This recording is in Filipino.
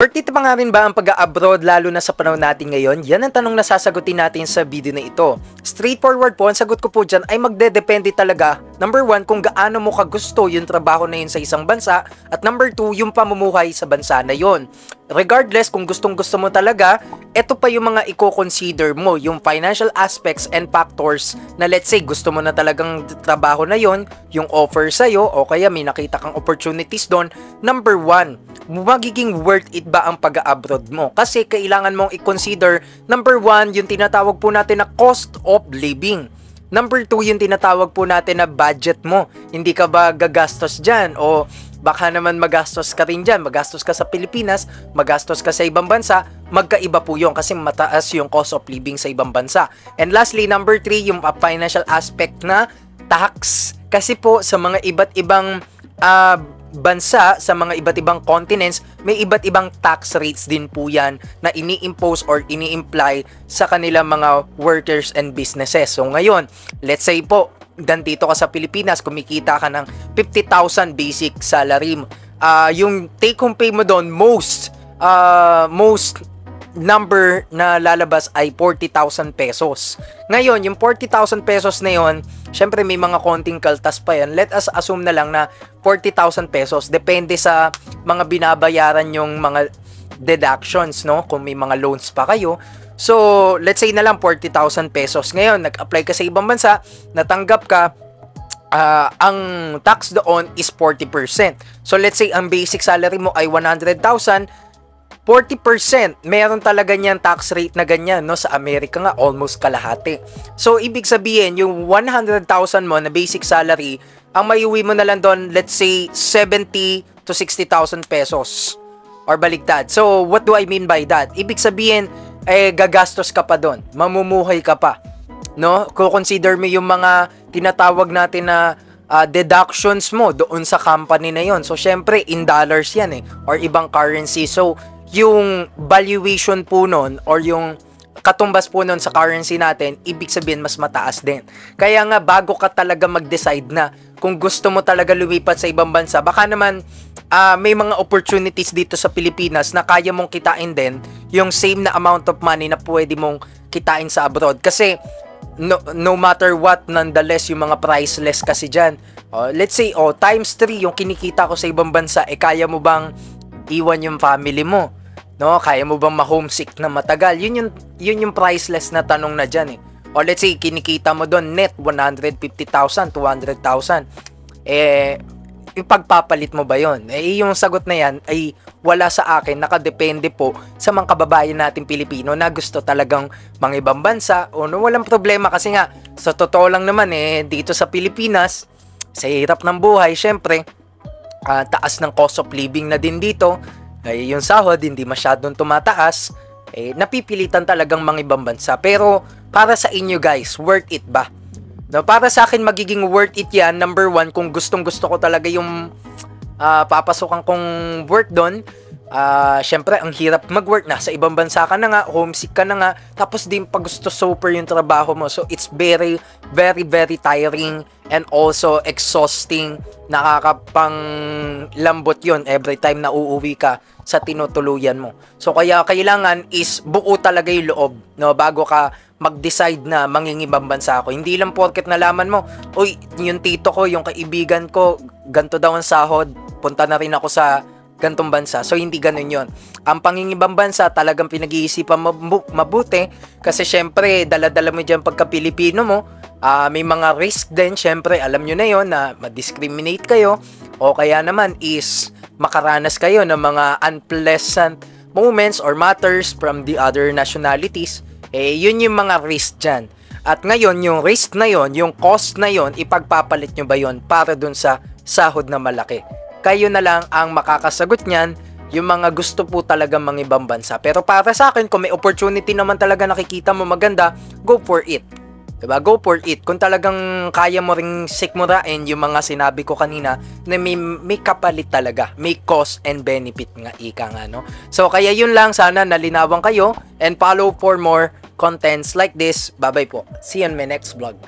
Worth it pa nga rin ba ang pag-abroad lalo na sa panahon natin ngayon? Yan ang tanong na sasagutin natin sa video na ito. Straightforward po, ang sagot ko po dyan ay magdedepende talaga. Number 1, kung gaano mo kagusto yung trabaho na yun sa isang bansa. At number 2, yung pamumuhay sa bansa na yun. Regardless kung gustong-gusto mo talaga, ito pa yung mga i-consider mo, yung financial aspects and factors na let's say gusto mo na talagang trabaho na yon, yung offer sa'yo o kaya may nakita kang opportunities doon. Number 1, magiging worth it ba ang pag-abroad mo? Kasi kailangan mong i-consider, number 1, yung tinatawag po natin na cost of living. Number 2, yung tinatawag po natin na budget mo. Hindi ka ba gagastos dyan? O baka naman magastos ka rin dyan. Magastos ka sa Pilipinas, magastos ka sa ibang bansa. Magkaiba po yun kasi mataas yung cost of living sa ibang bansa. And lastly, number 3, yung financial aspect na tax. Kasi po sa mga iba't ibang bansa, sa mga iba't ibang continents, may iba't ibang tax rates din po yan na ini-impose or ini-imply sa kanilang mga workers and businesses. So ngayon, let's say po, dito ka sa Pilipinas, kumikita ka ng 50,000 basic salary. Yung take-home pay mo doon, most number na lalabas ay 40,000 pesos. Ngayon, yung 40,000 pesos na yon, syempre may mga konting kaltas pa yan. Let us assume na lang na 40,000 pesos. Depende sa mga binabayaran yung mga deductions, no? Kung may mga loans pa kayo. So, let's say na lang 40,000 pesos. Ngayon, nag-apply ka sa ibang bansa, natanggap ka, ang tax doon is 40%. So, let's say ang basic salary mo ay 100,000, 40%, meron talaga niyan tax rate na ganyan, no? Sa Amerika nga, almost kalahati. So, ibig sabihin, yung 100,000 mo na basic salary, ang maiuwi mo na lang doon, let's say, 70 to 60,000 pesos. Or baligtad. So, what do I mean by that? Ibig sabihin, gagastos ka pa doon. Mamumuhay ka pa. No? Consider mo yung mga tinatawag natin na deductions mo doon sa company na yon. So, syempre, in dollars yan or ibang currency. So, yung valuation po nun or yung katumbas po nun sa currency natin, ibig sabihin mas mataas din. Kaya nga bago ka talaga mag-decide na kung gusto mo talaga lumipat sa ibang bansa, baka naman may mga opportunities dito sa Pilipinas na kaya mong kitain din yung same na amount of money na pwede mong kitain sa abroad. Kasi no matter what, nonetheless, yung mga priceless kasi dyan. Let's say, times 3 yung kinikita ko sa ibang bansa, kaya mo bang iwan yung family mo? No, kaya mo bang ma-homesick na matagal? Yun yung priceless na tanong na diyan O let's say kinikita mo doon net 150,000, 200,000. Ipagpapalit mo ba 'yon? Yung sagot na 'yan ay wala sa akin, nakadepende po sa mga kababayan nating Pilipino na gusto talagang mangibang bansa o walang problema kasi nga sa totoo lang naman dito sa Pilipinas, sa hirap ng buhay, syempre, taas ng cost of living na din dito. Yung sahod hindi masyadong tumataas, napipilitan talagang mga ibang bansa. Pero para sa inyo guys, worth it ba? No, para sa akin magiging worth it yan. Number 1, kung gustong-gusto ko talaga yung papasukan kong work doon. Syempre, ang hirap mag-work na. Sa ibang bansa ka na nga, homesick ka na nga, tapos din pa gusto super yung trabaho mo. So, it's very, very, very tiring and also exhausting. Nakakapang lambot yon every time na uuwi ka sa tinutuluyan mo. So, kaya kailangan is buo talaga yung loob, no? Bago ka mag-decide na mangingibang bansa ako. Hindi lang porket nalaman mo, uy, yung tito ko, yung kaibigan ko, ganto daw ang sahod, punta na rin ako sa gantong bansa. So, hindi ganun yon. Ang pangingibang bansa, talagang pinag-iisipan mabuti kasi syempre, dala-dala mo dyan pagka Pilipino mo. May mga risk din, syempre, alam nyo na yon na ma-discriminate kayo o kaya naman is makaranas kayo ng mga unpleasant moments or matters from the other nationalities. Yun yung mga risk dyan. At ngayon, yung risk na yon, yung cost na yon, ipagpapalit nyo ba yon para dun sa sahod na malaki? Kayo na lang ang makakasagot niyan, yung mga gusto po talaga mga ibang bansa. Pero para sa akin, kung may opportunity naman talaga nakikita mo maganda, go for it. Diba? Go for it. Kung talagang kaya mo ring sikmurain yung mga sinabi ko kanina na may kapalit talaga. May cost and benefit nga, ika nga, no? So, kaya yun lang. Sana nalinawan kayo and follow for more contents like this. Bye-bye po. See you on my next vlog.